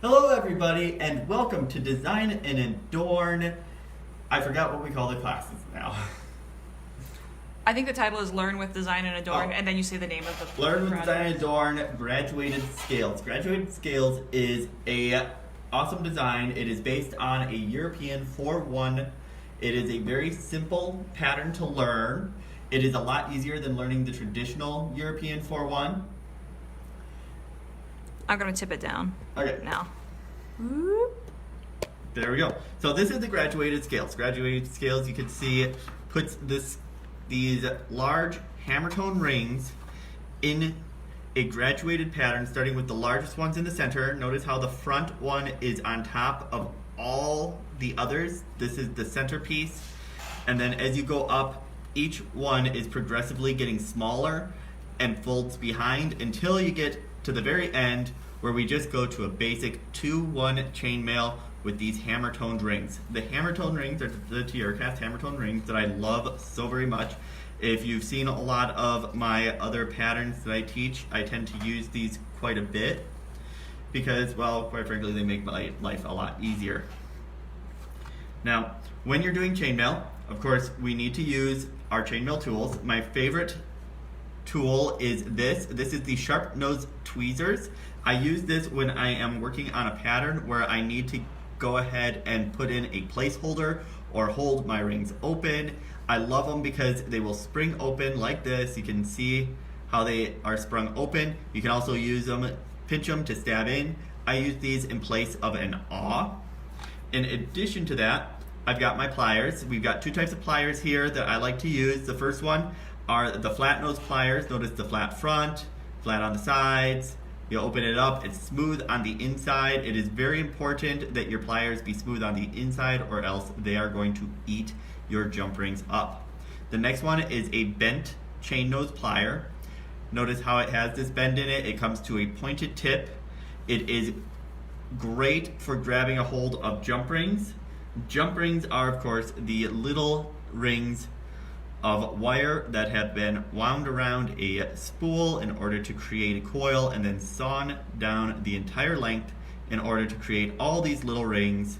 Hello everybody and welcome to Design and Adorn. I forgot what we call the classes now. I think the title is Learn with Design and Adorn, Oh. and then you say the name of the Learn with project. Design and Adorn Graduated Scales. Graduated Scales is a awesome design. It is based on a European 4-1. It is a very simple pattern to learn. It is a lot easier than learning the traditional European 4-1. I'm going to tip it down Okay. now. There we go. So this is the graduated scales. Graduated scales, you can see, puts these large hammer tone rings in a graduated pattern, starting with the largest ones in the center. Notice how the front one is on top of all the others. This is the centerpiece. And then as you go up, each one is progressively getting smaller and folds behind until you get to the very end, where we just go to a basic 2-1 chainmail with these hammer toned rings. The hammer toned rings are the TierCast hammer toned rings that I love so very much. If you've seen a lot of my other patterns that I teach, I tend to use these quite a bit because, well, quite frankly, they make my life a lot easier. Now, when you're doing chainmail, of course, we need to use our chainmail tools. My favorite tool is this. This is the sharp nose tweezers. I use this when I am working on a pattern where I need to go ahead and put in a placeholder or hold my rings open. I love them because they will spring open like this. You can see how they are sprung open. You can also use them, pinch them to stab in. I use these in place of an awl. In addition to that, I've got my pliers. We've got two types of pliers here that I like to use. The first one are the flat nose pliers. Notice the flat front, flat on the sides. You open it up, it's smooth on the inside. It is very important that your pliers be smooth on the inside or else they are going to eat your jump rings up. The next one is a bent chain nose plier. Notice how it has this bend in it. It comes to a pointed tip. It is great for grabbing a hold of jump rings. Jump rings are, of course, the little rings of wire that have been wound around a spool in order to create a coil and then sawn down the entire length in order to create all these little rings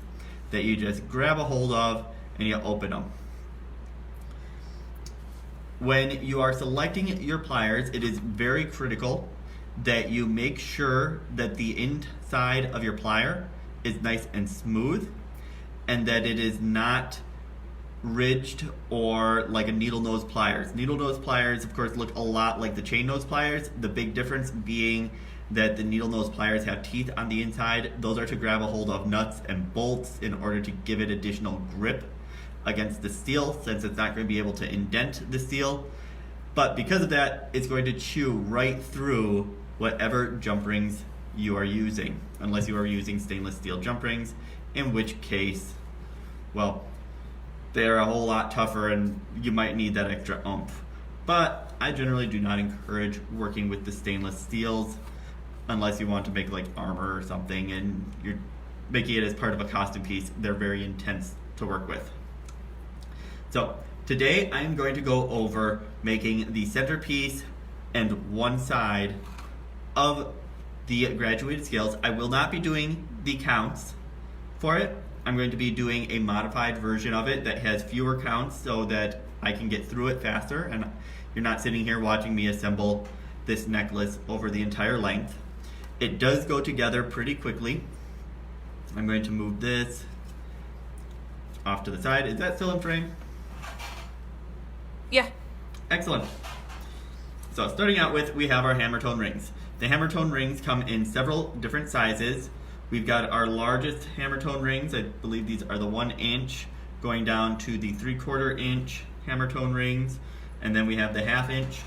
that you just grab a hold of and you open them. When you are selecting your pliers, it is very critical that you make sure that the inside of your plier is nice and smooth and that it is not ridged or like a needle nose pliers. Needle nose pliers, of course, look a lot like the chain nose pliers. The big difference being that the needle nose pliers have teeth on the inside. Those are to grab a hold of nuts and bolts in order to give it additional grip against the steel, since it's not going to be able to indent the steel. But because of that, it's going to chew right through whatever jump rings you are using, unless you are using stainless steel jump rings, in which case, well, they're a whole lot tougher and you might need that extra oomph. But I generally do not encourage working with the stainless steels unless you want to make like armor or something and you're making it as part of a costume piece. They're very intense to work with. So today I'm going to go over making the centerpiece and one side of the graduated scales. I will not be doing the counts for it. I'm going to be doing a modified version of it that has fewer counts so that I can get through it faster and you're not sitting here watching me assemble this necklace over the entire length. It does go together pretty quickly. I'm going to move this off to the side. Is that still in frame? Yeah. Excellent. So starting out with, we have our hammer tone rings. The hammer tone rings come in several different sizes. We've got our largest hammer tone rings. I believe these are the 1 inch going down to the 3/4 inch hammer tone rings. And then we have the 1/2 inch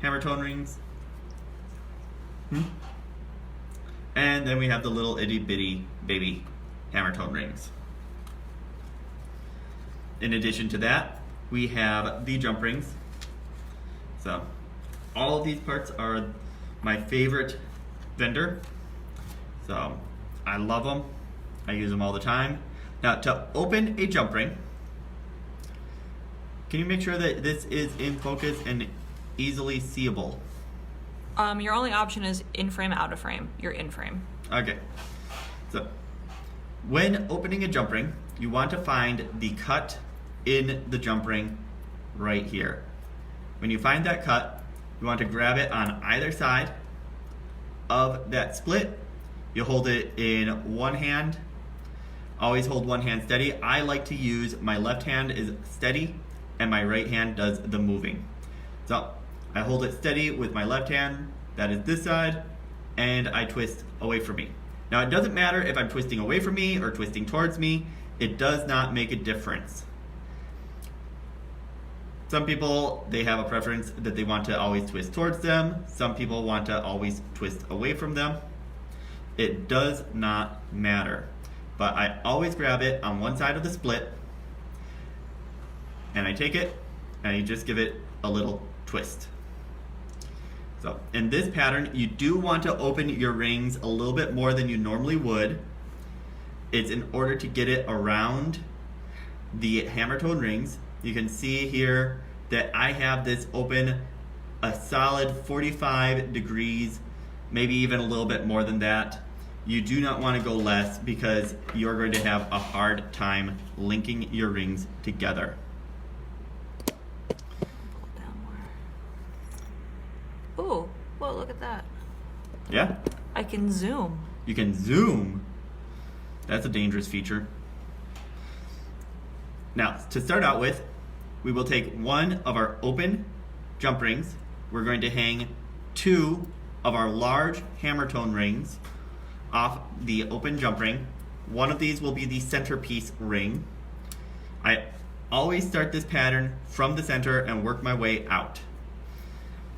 hammer tone rings. And then we have the little itty bitty baby hammer tone rings. In addition to that, we have the jump rings. So all of these parts are my favorite vendor. So I love them. I use them all the time. Now to open a jump ring, can you make sure that this is in focus and easily seeable? Your only option is in frame, out of frame. You're in frame. Okay. So, when opening a jump ring, you want to find the cut in the jump ring right here. When you find that cut, you want to grab it on either side of that split. You hold it in one hand. Always hold one hand steady. I like to use my left hand is steady and my right hand does the moving. So I hold it steady with my left hand, that is this side, and I twist away from me. Now it doesn't matter if I'm twisting away from me or twisting towards me, it does not make a difference. Some people, they have a preference that they want to always twist towards them. Some people want to always twist away from them. It does not matter. But I always grab it on one side of the split, and I take it, and you just give it a little twist. So in this pattern, you do want to open your rings a little bit more than you normally would. It's in order to get it around the hammer tone rings. You can see here that I have this open a solid 45 degrees, maybe even a little bit more than that. You do not want to go less because you're going to have a hard time linking your rings together. Pull it down more. Ooh, whoa, look at that. Yeah? I can zoom. You can zoom. That's a dangerous feature. Now, to start out with, we will take one of our open jump rings. We're going to hang two of our large hammer tone rings off the open jump ring. One of these will be the centerpiece ring. I always start this pattern from the center and work my way out.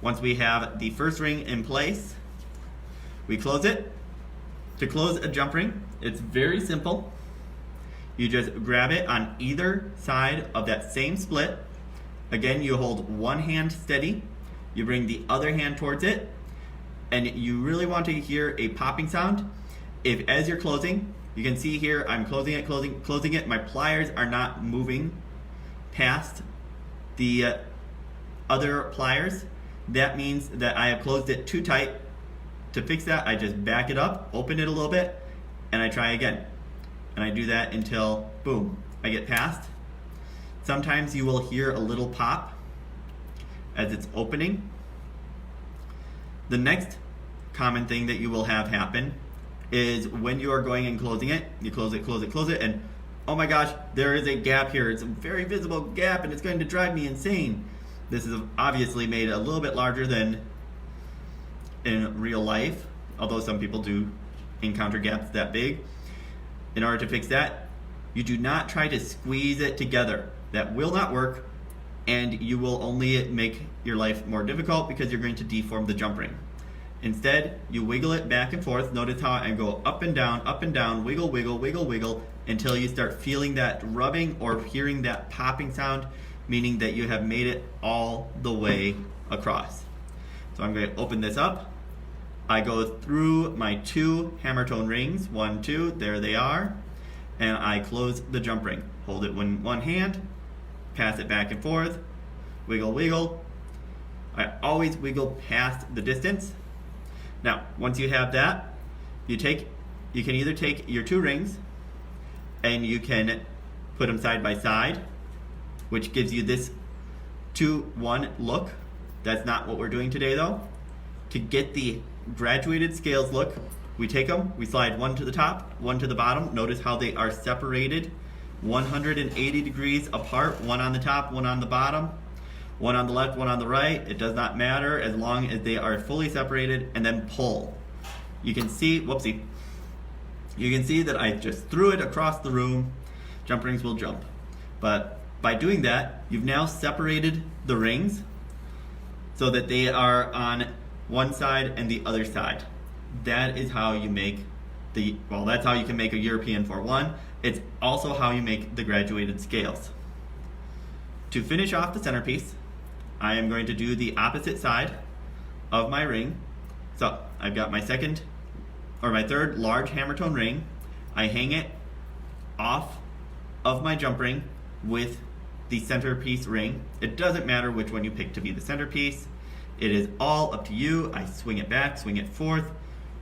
Once we have the first ring in place, we close it. To close a jump ring, it's very simple. You just grab it on either side of that same split. Again, you hold one hand steady. You bring the other hand towards it, and you really want to hear a popping sound. If as you're closing, you can see here, I'm closing it. My pliers are not moving past the other pliers. That means that I have closed it too tight. To fix that, I just back it up, open it a little bit, and I try again. And I do that until, boom, I get past. Sometimes you will hear a little pop as it's opening. The next common thing that you will have happen is when you are going and closing it, you close it, and oh my gosh, there is a gap here. It's a very visible gap, and it's going to drive me insane. This is obviously made a little bit larger than in real life, although some people do encounter gaps that big. In order to fix that, you do not try to squeeze it together. That will not work, and you will only make your life more difficult because you're going to deform the jump ring. Instead, you wiggle it back and forth. Notice how I go up and down, wiggle, wiggle, wiggle, wiggle, until you start feeling that rubbing or hearing that popping sound, meaning that you have made it all the way across. So I'm going to open this up. I go through my two hammer tone rings, 1, 2, there they are, and I close the jump ring. Hold it in one hand, pass it back and forth, wiggle, wiggle. I always wiggle past the distance. Now, once you have that, you can either take your two rings and you can put them side by side, which gives you this 2-1 look. That's not what we're doing today though. To get the graduated scales look, we take them, we slide one to the top, one to the bottom. Notice how they are separated 180 degrees apart, one on the top, one on the bottom, one on the left, one on the right. It does not matter as long as they are fully separated, and then pull. You can see, whoopsie, you can see that I just threw it across the room. Jump rings will jump. But by doing that, you've now separated the rings so that they are on one side and the other side. That is how you make that's how you can make a European 4-1. It's also how you make the graduated scales. To finish off the centerpiece, I am going to do the opposite side of my ring. So I've got my third large hammer tone ring. I hang it off of my jump ring with the centerpiece ring. It doesn't matter which one you pick to be the centerpiece. It is all up to you. I swing it back, swing it forth,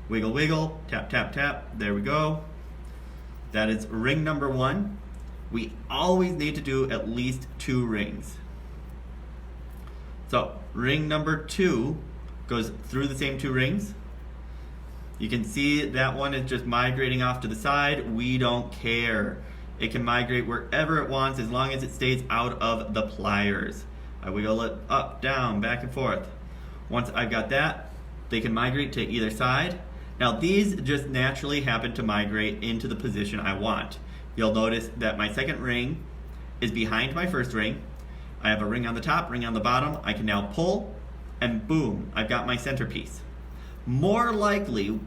wiggle, wiggle, tap, tap, tap. There we go. That is ring number 1. We always need to do at least 2 rings. So ring number 2 goes through the same 2 rings. You can see that one is just migrating off to the side. We don't care. It can migrate wherever it wants as long as it stays out of the pliers. I wiggle it up, down, back and forth. Once I've got that, they can migrate to either side. Now these just naturally happen to migrate into the position I want. You'll notice that my second ring is behind my first ring. I have a ring on the top, ring on the bottom. I can now pull, and boom, I've got my centerpiece. More likely,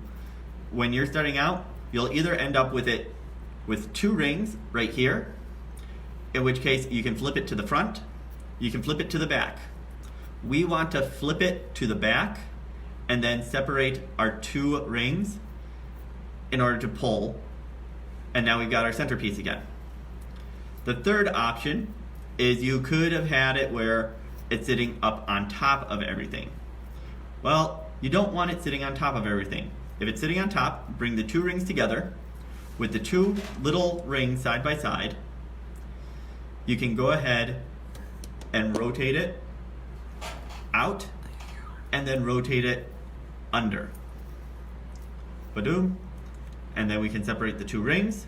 when you're starting out, you'll either end up with it with 2 rings right here, in which case you can flip it to the front, you can flip it to the back. We want to flip it to the back and then separate our 2 rings in order to pull, and now we've got our centerpiece again. The third option is you could have had it where it's sitting up on top of everything. Well, you don't want it sitting on top of everything. If it's sitting on top, bring the 2 rings together with the 2 little rings side by side. You can go ahead and rotate it out and then rotate it under. Badoom. And then we can separate the 2 rings,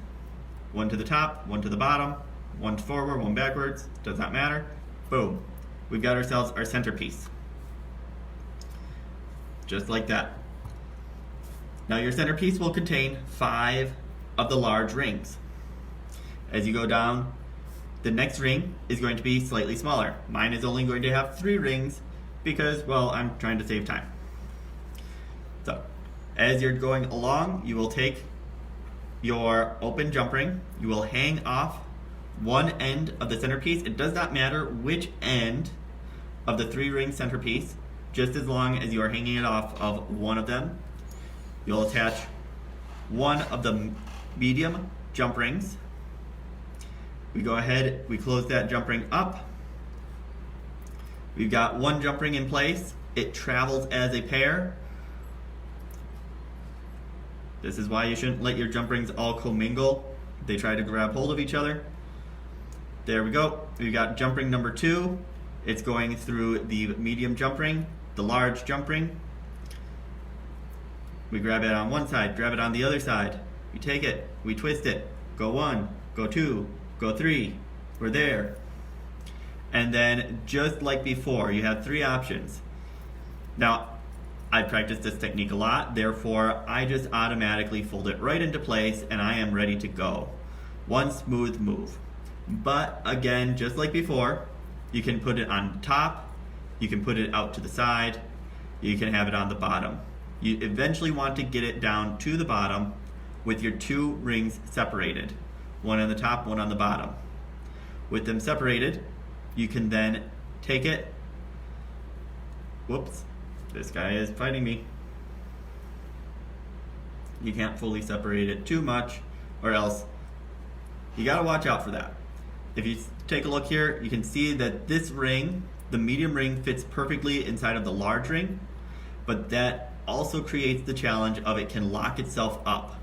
one to the top, one to the bottom, one forward, one backwards, does not matter. Boom. We've got ourselves our centerpiece. Just like that. Now your centerpiece will contain 5 of the large rings. As you go down, the next ring is going to be slightly smaller. Mine is only going to have 3 rings because, well, I'm trying to save time. So, as you're going along, you will take your open jump ring, you will hang off one end of the centerpiece. It does not matter which end of the 3-ring centerpiece, just as long as you are hanging it off of one of them. You'll attach one of the medium jump rings. We go ahead, we close that jump ring up. We've got one jump ring in place. It travels as a pair. This is why you shouldn't let your jump rings all commingle. They try to grab hold of each other. There we go. We've got jump ring number 2. It's going through the medium jump ring, the large jump ring. We grab it on one side, grab it on the other side. We take it, we twist it. Go 1, go 2, go 3. We're there. And then just like before, you have 3 options. Now, I practiced this technique a lot, therefore I just automatically fold it right into place and I am ready to go. One smooth move. But again, just like before, you can put it on top, you can put it out to the side, you can have it on the bottom. You eventually want to get it down to the bottom with your 2 rings separated. One on the top, one on the bottom. With them separated, you can then take it. Whoops. This guy is fighting me. You can't fully separate it too much, or else you gotta watch out for that. If you take a look here, you can see that this ring, the medium ring, fits perfectly inside of the large ring, but that also creates the challenge of it can lock itself up.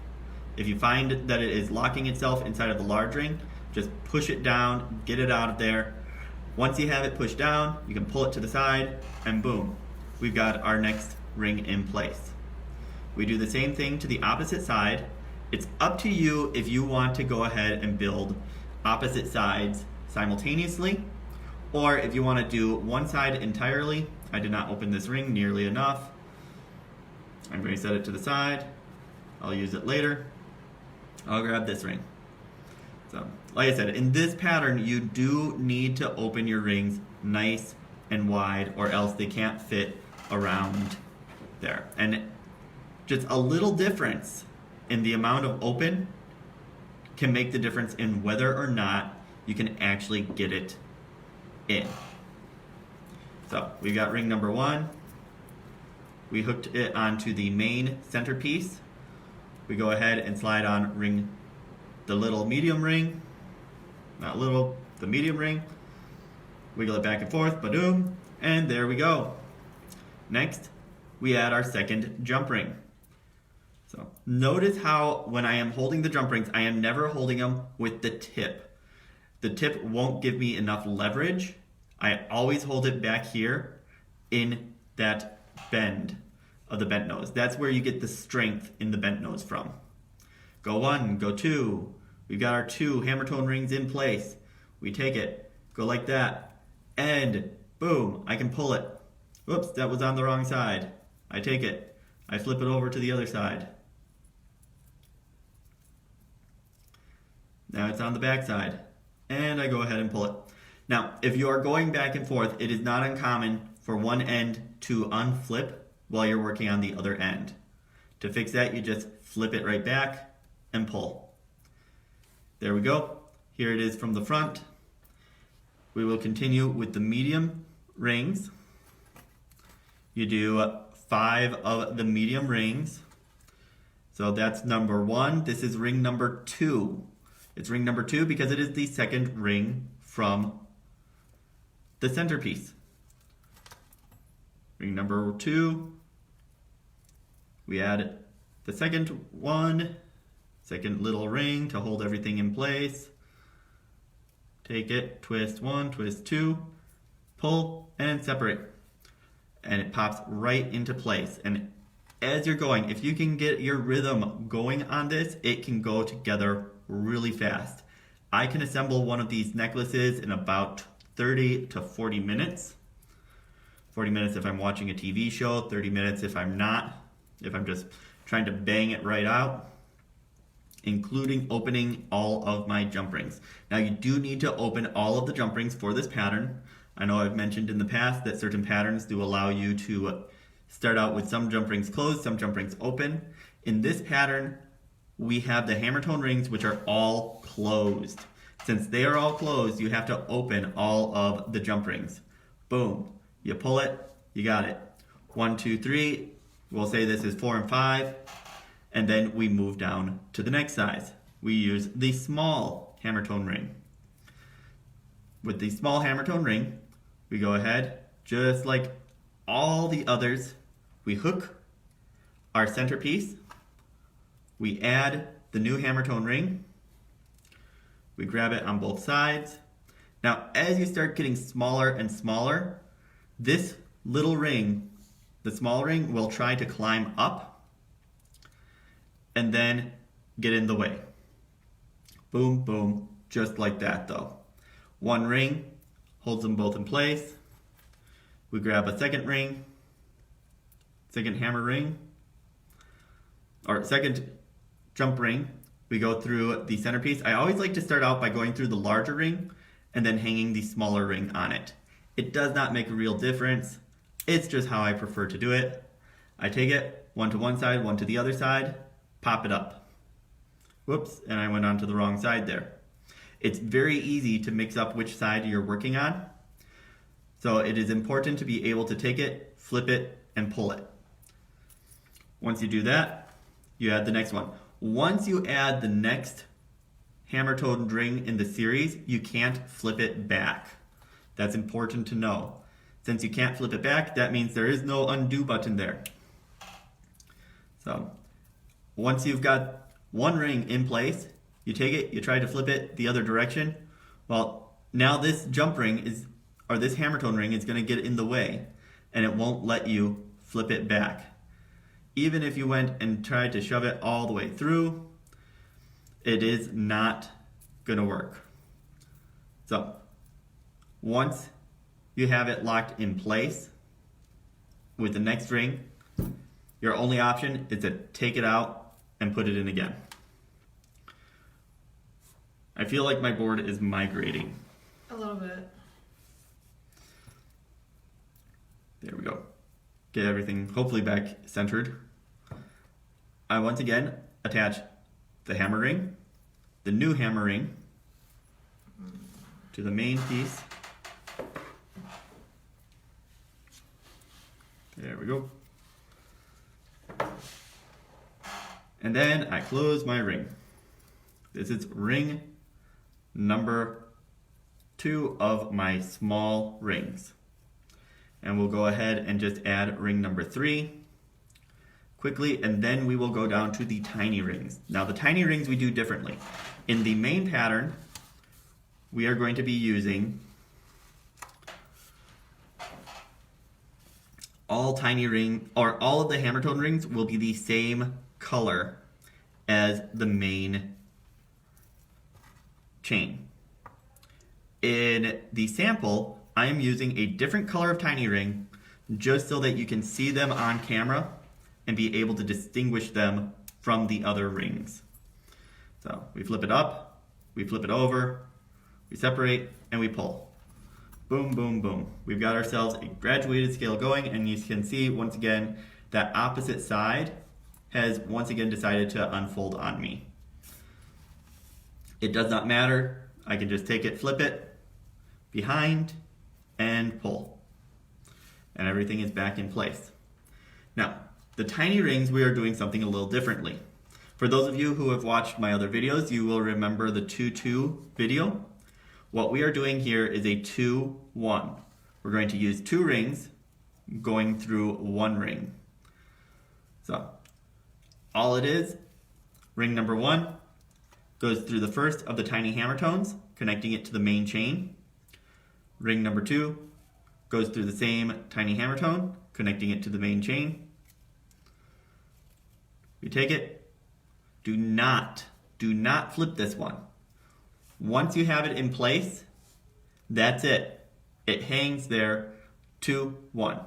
If you find that it is locking itself inside of the large ring, just push it down, get it out of there. Once you have it pushed down, you can pull it to the side, and boom. We've got our next ring in place. We do the same thing to the opposite side. It's up to you if you want to go ahead and build opposite sides simultaneously, or if you want to do one side entirely. I did not open this ring nearly enough. I'm going to set it to the side. I'll use it later. I'll grab this ring. So, like I said, in this pattern, you do need to open your rings nice and wide, or else they can't fit around there. And just a little difference in the amount of open can make the difference in whether or not you can actually get it in. So we've got ring number 1. We hooked it onto the main centerpiece. We go ahead and slide on the little medium ring, not little, the medium ring. Wiggle it back and forth, badoom, and there we go. Next, we add our second jump ring. So notice how when I am holding the jump rings, I am never holding them with the tip. The tip won't give me enough leverage. I always hold it back here in that bend of the bent nose. That's where you get the strength in the bent nose from. Go 1, go 2. We've got our 2 hammer tone rings in place. We take it, go like that, and boom, I can pull it. Whoops, that was on the wrong side. I take it, I flip it over to the other side. Now it's on the back side, and I go ahead and pull it. Now, if you are going back and forth, it is not uncommon for one end to unflip while you're working on the other end. To fix that, you just flip it right back and pull. There we go. Here it is from the front. We will continue with the medium rings. You do 5 of the medium rings. So that's number 1. This is ring number 2. It's ring number 2 because it is the second ring from the centerpiece. Ring number 2. We add the second one, second little ring to hold everything in place. Take it, twist 1, twist 2, pull, and separate. And it pops right into place. And as you're going, if you can get your rhythm going on this, it can go together really fast. I can assemble one of these necklaces in about 30 to 40 minutes. 40 minutes if I'm watching a TV show, 30 minutes if I'm not, if I'm just trying to bang it right out, including opening all of my jump rings. Now you do need to open all of the jump rings for this pattern. I know I've mentioned in the past that certain patterns do allow you to start out with some jump rings closed, some jump rings open. In this pattern, we have the hammer tone rings which are all closed. Since they are all closed, you have to open all of the jump rings. Boom. You pull it, you got it. 1, 2, 3. We'll say this is 4 and 5. And then we move down to the next size. We use the small hammer tone ring. With the small hammer tone ring, we go ahead, just like all the others, we hook our centerpiece. We add the new hammer tone ring. We grab it on both sides. Now, as you start getting smaller and smaller, this little ring, the small ring, will try to climb up and then get in the way. Boom, boom, just like that though. One ring holds them both in place. We grab a second ring, second hammer ring, or second jump ring. We go through the centerpiece. I always like to start out by going through the larger ring and then hanging the smaller ring on it. It does not make a real difference. It's just how I prefer to do it. I take it, one to one side, one to the other side, pop it up. Whoops, and I went on to the wrong side there. It's very easy to mix up which side you're working on. So it is important to be able to take it, flip it, and pull it. Once you do that, you add the next one. Once you add the next hammer tone ring in the series, you can't flip it back. That's important to know. Since you can't flip it back, that means there is no undo button there. So once you've got one ring in place, you take it, you try to flip it the other direction. Well, now this jump ring is, or this hammer tone ring is going to get in the way, and it won't let you flip it back. Even if you went and tried to shove it all the way through, it is not going to work. So once you have it locked in place with the next ring, your only option is to take it out and put it in again. I feel like my board is migrating. A little bit. There we go. Get everything hopefully back centered. I once again attach the hammer ring, the new hammer ring, to the main piece. There we go. And then I close my ring. This is ring number 2 of my small rings. And we'll go ahead and just add ring number 3. quickly, and then we will go down to the tiny rings. Now the tiny rings we do differently. In the main pattern, we are going to be using all of the hammer tone rings will be the same color as the main chain. In the sample, I am using a different color of tiny ring just so that you can see them on camera and be able to distinguish them from the other rings. So we flip it up, we flip it over, we separate, and we pull. Boom, boom, boom. We've got ourselves a graduated scale going, and you can see once again that opposite side has once again decided to unfold on me. It does not matter. I can just take it, flip it, behind, and pull. And everything is back in place. Now, the tiny rings, we are doing something a little differently. For those of you who have watched my other videos, you will remember the 2-2 video. What we are doing here is a 2-1. We're going to use 2 rings going through 1 ring. So, all it is, ring number 1 goes through the first of the tiny hammer tones, connecting it to the main chain. Ring number 2 goes through the same tiny hammer tone, connecting it to the main chain. We take it. Do not flip this one. Once you have it in place, that's it. It hangs there, 2-1.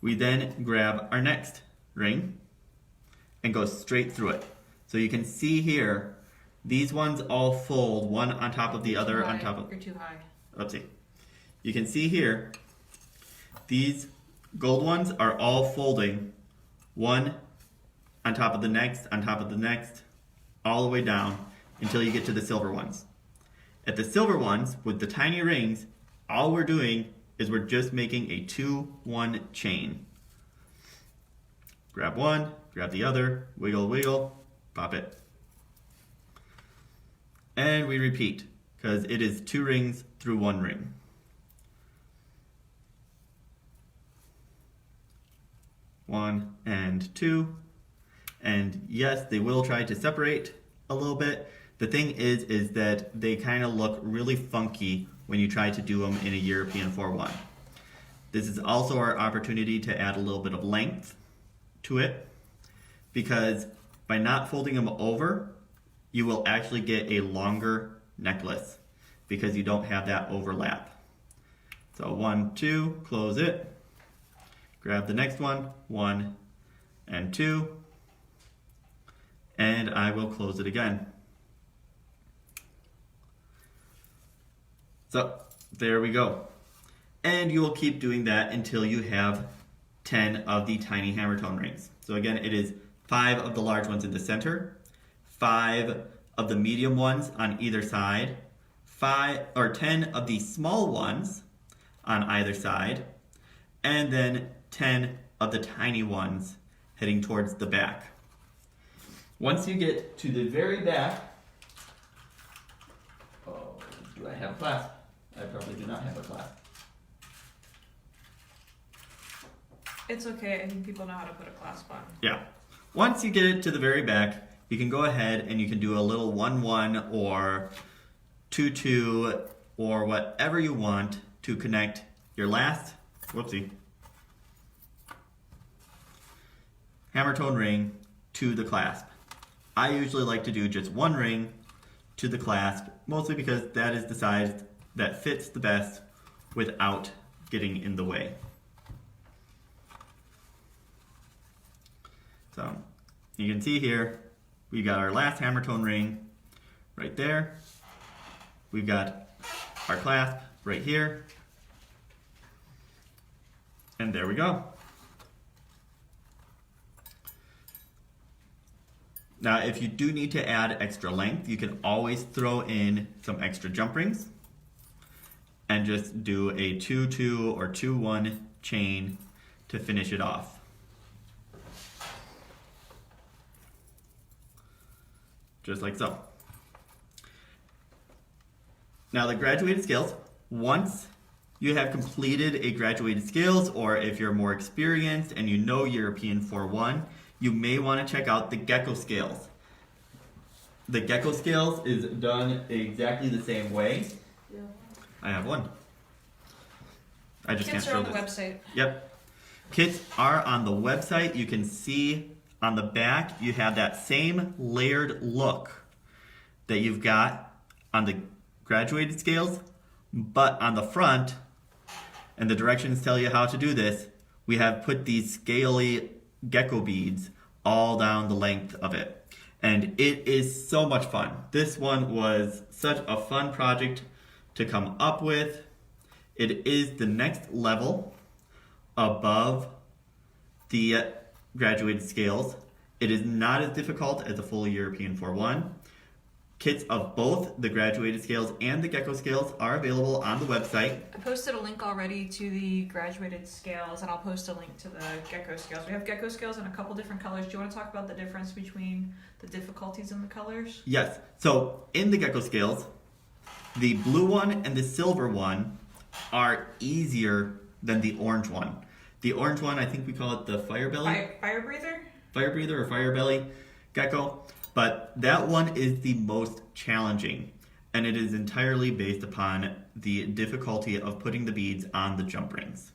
We then grab our next ring and go straight through it. So you can see here, these ones all fold one on top of the other on top of... You're too high. Oopsie. You can see here, these gold ones are all folding one on top of the next, on top of the next, all the way down until you get to the silver ones. At the silver ones, with the tiny rings, all we're doing is we're just making a 2-1 chain. Grab one, grab the other, wiggle, wiggle, pop it. And we repeat, because it is 2 rings through 1 ring. One and 2. And yes, they will try to separate a little bit. The thing is that they kind of look really funky when you try to do them in a European 4-1. This is also our opportunity to add a little bit of length to it, because by not folding them over, you will actually get a longer necklace because you don't have that overlap. So 1, 2, close it, grab the next one, 1 and 2, and I will close it again. So there we go. And you will keep doing that until you have 10 of the tiny hammer tone rings. So again, it is 5 of the large ones in the center, 5 of the medium ones on either side, 10 of the small ones on either side, and then 10 of the tiny ones heading towards the back. Once you get to the very back, do I have a clasp? I probably do not have a clasp. It's okay. I think people know how to put a clasp on. Yeah. Once you get it to the very back, you can go ahead and you can do a little 1-1 or 2-2 or whatever you want to connect your last, hammer tone ring to the clasp. I usually like to do just 1 ring to the clasp, mostly because that is the size that fits the best without getting in the way. So you can see here, we got our last hammer tone ring right there. We've got our clasp right here. And there we go. Now, if you do need to add extra length, you can always throw in some extra jump rings and just do a 2-2 or 2-1 chain to finish it off. Just like so. Now the graduated scales, once you have completed a graduated scales, or if you're more experienced and you know European 4-1, you may want to check out the Gecko scales. The Gecko scales is done exactly the same way. Yeah. I have one. I just Kits can't are show on the this. website. Yep. Kits are on the website. You can see on the back, you have that same layered look that you've got on the graduated scales, but on the front, and the directions tell you how to do this, we have put these scaly gecko beads all down the length of it. And it is so much fun. This one was such a fun project to come up with. It is the next level above the graduated scales. It is not as difficult as a full European 4-1. Kits of both the graduated scales and the Gecko scales are available on the website. I posted a link already to the graduated scales, and I'll post a link to the Gecko scales. We have Gecko scales in a couple different colors. Do you want to talk about the difference between the difficulties in the colors? Yes. So in the Gecko scales, the blue one and the silver one are easier than the orange one. The orange one, I think we call it the fire belly. Fire breather? Fire breather or fire belly gecko. But that one is the most challenging, and it is entirely based upon the difficulty of putting the beads on the jump rings.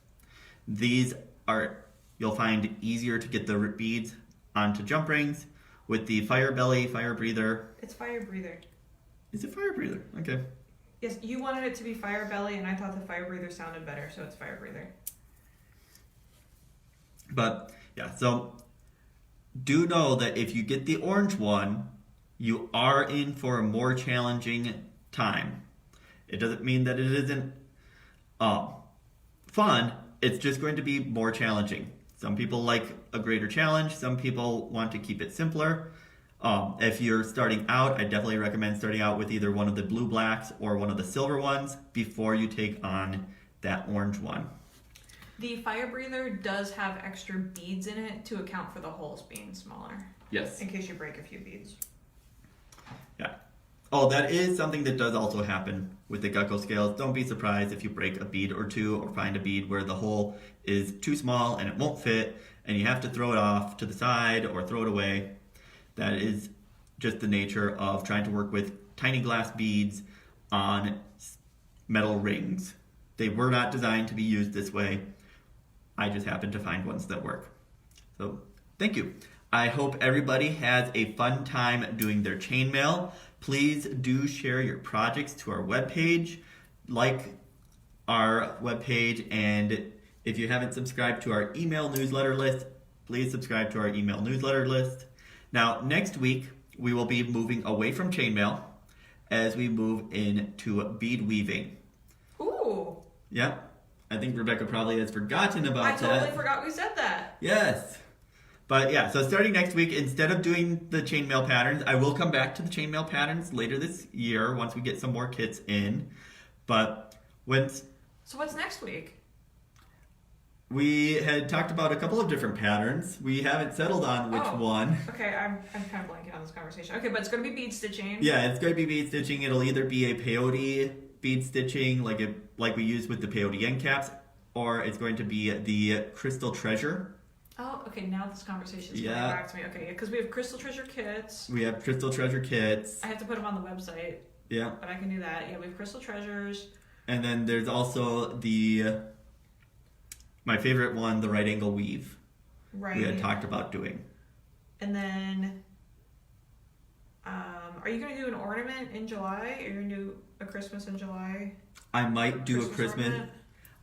These are, you'll find, easier to get the beads onto jump rings. With the fire belly, fire breather. It's fire breather. Is it fire breather? Okay. Yes, you wanted it to be fire belly, and I thought the fire breather sounded better, so it's fire breather. But yeah, so do know that if you get the orange one, you are in for a more challenging time. It doesn't mean that it isn't fun. It's just going to be more challenging. Some people like a greater challenge. Some people want to keep it simpler. If you're starting out, I definitely recommend starting out with either one of the blue blacks or one of the silver ones before you take on that orange one. The fire breather does have extra beads in it to account for the holes being smaller. Yes. In case you break a few beads. Yeah. Oh, that is something that does also happen with the Gecko scales. Don't be surprised if you break a bead or two or find a bead where the hole is too small and it won't fit and you have to throw it off to the side or throw it away. That is just the nature of trying to work with tiny glass beads on metal rings. They were not designed to be used this way. I just happened to find ones that work. So, thank you. I hope everybody has a fun time doing their chainmail. Please do share your projects to our webpage, like our webpage, and if you haven't subscribed to our email newsletter list, please subscribe to our email newsletter list. Now, next week, we will be moving away from chainmail as we move into bead weaving. Ooh. Yeah, I think Rebecca probably has forgotten about that. I totally forgot we said that. Yes. But yeah, so starting next week, instead of doing the chainmail patterns, I will come back to the chainmail patterns later this year once we get some more kits in. But So what's next week? We had talked about a couple of different patterns. We haven't settled on which one. Okay, I'm kind of blanking on this conversation. Okay, but it's going to be bead stitching. Yeah, it's going to be bead stitching. It'll either be a peyote bead stitching like we use with the peyote end caps, or it's going to be the crystal treasure. Oh, okay, now this conversation is coming back to me. Okay, because we have crystal treasure kits. We have crystal treasure kits. I have to put them on the website. Yeah. But I can do that. Yeah, we have crystal treasures. And then there's also my favorite one, the right angle weave. Right. We had talked about doing. And then, are you going to do an ornament in July? Are you going to do a Christmas in July? I might do a Christmas. Ornament?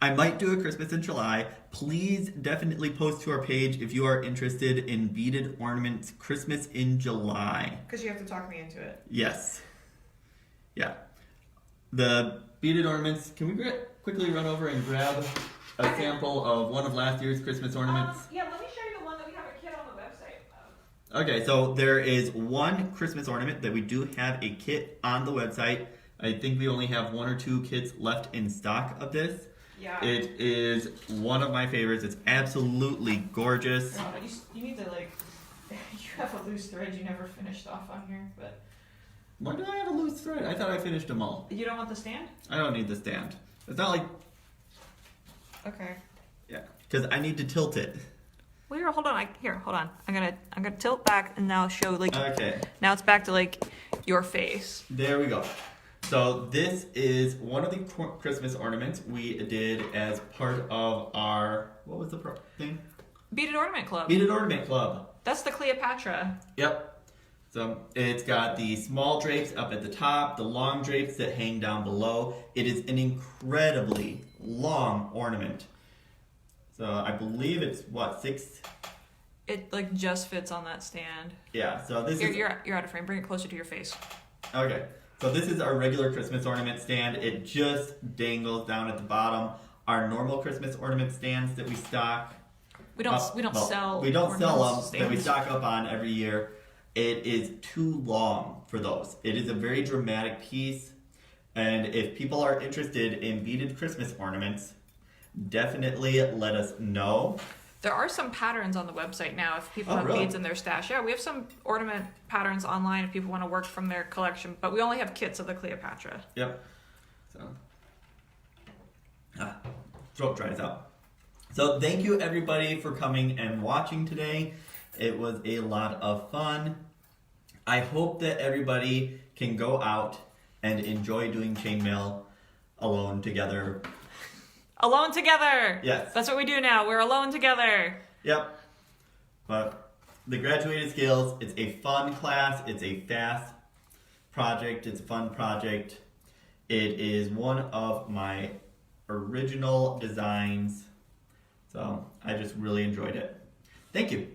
I might do a Christmas in July. Please definitely post to our page if you are interested in beaded ornaments Christmas in July. Because you have to talk me into it. Yes. Yeah. The beaded ornaments, can we quickly run over and grab a sample of one of last year's Christmas ornaments? Yeah, let me show you the one that we have a kit on the website of. Okay, so there is one Christmas ornament that we do have a kit on the website. I think we only have one or two kits left in stock of this. Yeah. It is one of my favorites. It's absolutely gorgeous. No, you need to you have a loose thread you never finished off on here, but. Why do I have a loose thread? I thought I finished them all. You don't want the stand? I don't need the stand. It's not like Okay. Yeah, because I need to tilt it. Well, here, hold on. Hold on. I'm gonna tilt back and now show like. Okay. Now it's back to like your face. There we go. So this is one of the Christmas ornaments we did as part of our, what was the thing? Beaded Ornament Club. Beaded Ornament Club. That's the Cleopatra. Yep. So it's got the small drapes up at the top, the long drapes that hang down below. It is an incredibly long ornament. So I believe it's what, 6? It like just fits on that stand. Yeah. So this is. You're out of frame. Bring it closer to your face. Okay. So this is our regular Christmas ornament stand. It just dangles down at the bottom. Our normal Christmas ornament stands that we stock. We don't sell. We don't sell them stands. that we stock up on every year. It is too long for those. It is a very dramatic piece, and if people are interested in beaded Christmas ornaments, definitely let us know. There are some patterns on the website now if people have really? beads in their stash. Yeah, we have some ornament patterns online if people want to work from their collection, but we only have kits of the Cleopatra. Yep. So, throat dries out. So thank you everybody for coming and watching today. It was a lot of fun. I hope that everybody can go out and enjoy doing chainmail alone together. Alone together! Yes. That's what we do now. We're alone together. Yep. But the graduated scales, it's a fun class. It's a fast project. It's a fun project. It is one of my original designs. So I just really enjoyed it. Thank you.